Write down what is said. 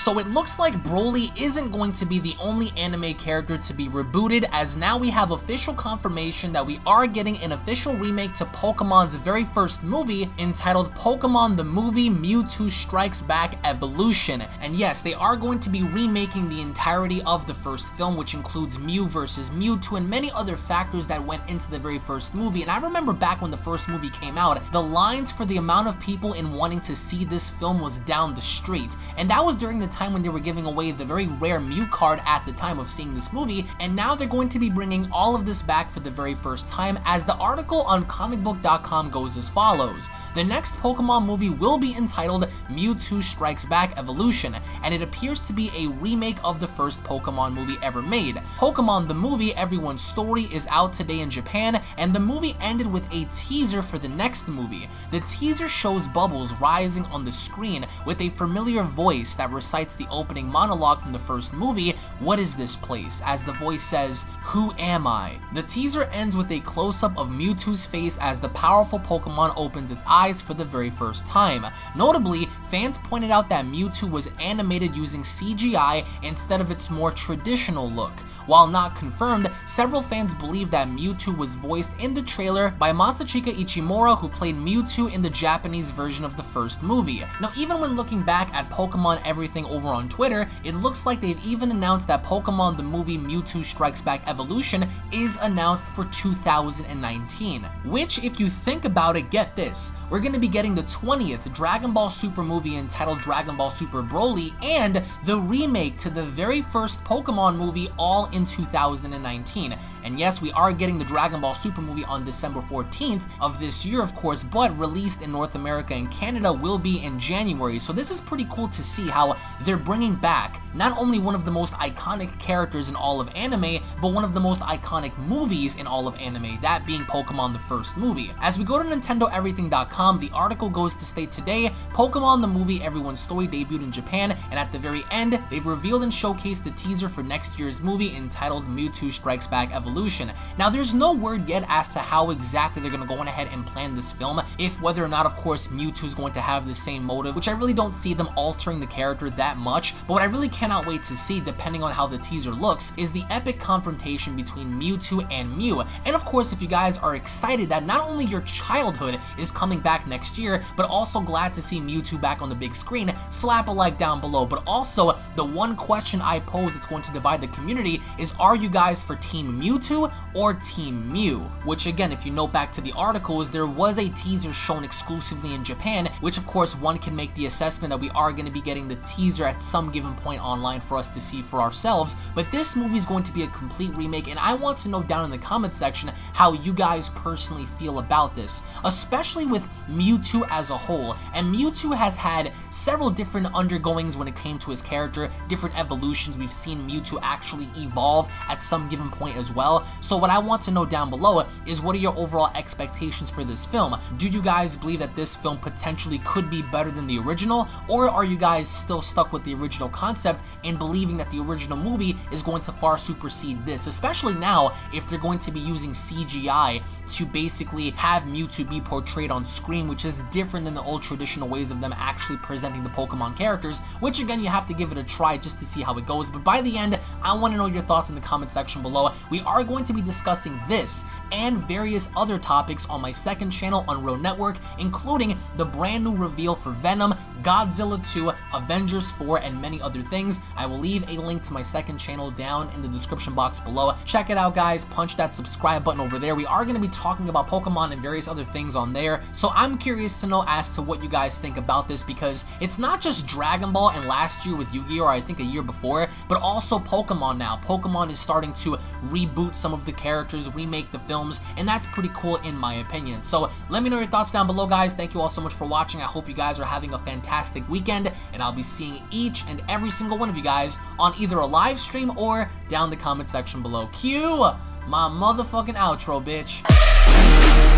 So it looks like Broly isn't going to be the only anime character to be rebooted, as now we have official confirmation that we are getting an official remake to Pokemon's very first movie entitled Pokemon the Movie Mewtwo Strikes Back Evolution. And yes, they are going to be remaking the entirety of the first film, which includes Mew versus Mewtwo and many other factors that went into the very first movie. And I remember back when the first movie came out, the lines for the amount of people in wanting to see this film was down the street. And that was during the time when they were giving away the very rare Mew card at the time of seeing this movie. And now they're going to be bringing all of this back for the very first time, as the article on comicbook.com goes as follows. The next Pokemon movie will be entitled Mewtwo Strikes Back Evolution, and it appears to be a remake of the first Pokemon movie ever made. Pokemon the Movie Everyone's Story is out today in Japan, and the movie ended with a teaser for the next movie. The teaser shows Bubbles rising on the screen with a familiar voice that recites the opening monologue from the first movie, "What is this place?" as the voice says, "Who am I?" The teaser ends with a close-up of Mewtwo's face as the powerful Pokemon opens its eyes for the very first time. Notably, fans pointed out that Mewtwo was animated using CGI instead of its more traditional look. While not confirmed, several fans believe that Mewtwo was voiced in the trailer by Masachika Ichimura, who played Mewtwo in the Japanese version of the first movie. Now, even when looking back at Pokemon Everything over on Twitter, it looks like they've even announced that Pokemon the Movie Mewtwo Strikes Back Evolution is announced for 2019. Which, if you think about it, get this, we're going to be getting the 20th Dragon Ball Super movie entitled Dragon Ball Super Broly, and the remake to the very first Pokemon movie all in 2019. And yes, we are getting the Dragon Ball Super movie on December 14th of this year, of course, but released in North America and Canada will be in January. So this is pretty cool to see how they're bringing back not only one of the most iconic characters in all of anime, but one of the most iconic movies in all of anime, that being Pokemon the first movie. As we go to NintendoEverything.com, the article goes to state today, Pokemon the Movie Everyone's Story debuted in Japan, and at the very end, they've revealed and showcased the teaser for next year's movie entitled Mewtwo Strikes Back Evolution. Now, there's no word yet as to how exactly they're going to go ahead and plan this film, if whether or not, of course, Mewtwo is going to have the same motive, which I really don't see them altering the character that much, but what I really cannot wait to see, depending on how the teaser looks, is the epic confrontation between Mewtwo and Mew. And of course, if you guys are excited that not only your childhood is coming back next year, but also glad to see Mewtwo back on the big screen, slap a like down below. But also, the one question I pose that's going to divide the community is, are you guys for Team Mewtwo or Team Mew? Which again, if you note back to the articles, there was a teaser shown exclusively in Japan, which of course one can make the assessment that we are going to be getting the teaser at some given point online for us to see for ourselves. But this movie is going to be a complete remake, and I want to know down in the comment section how you guys personally feel about this, especially with Mewtwo as a whole. And Mewtwo has had several different undergoings when it came to his character, different evolutions. We've seen Mewtwo actually evolve at some given point as well. So what I want to know down below is, what are your overall expectations for this film? Do you guys believe that this film potentially could be better than the original, or are you guys still stuck with the original concept and believing that the original movie is going to far supersede this, especially now if they're going to be using CGI to basically have Mewtwo be portrayed on screen, which is different than the old traditional ways of them actually presenting the Pokemon characters, which again, you have to give it a try just to see how it goes. But by the end, I want to know your thoughts in the comment section below. We are going to be discussing this and various other topics on my second channel, Unreal Network, including the brand new reveal for Venom, Godzilla 2, Avengers 4, and many other things. I will leave a link to my second channel down in the description box below. Check it out, guys. Punch that subscribe button over there. We are going to be talking about Pokemon and various other things on there, so I'm curious to know as to what you guys think about this, because it's not just Dragon Ball and last year with Yu-Gi-Oh, or I think a year before, but also Pokemon now. Pokemon is starting to reboot some of the characters, remake the films, and that's pretty cool in my opinion. So let me know your thoughts down below, guys. Thank you all so much for watching. I hope you guys are having a fantastic weekend, and I'll be seeing each and every single one of you guys on either a live stream or down the comment section below. Cue my motherfucking outro, bitch.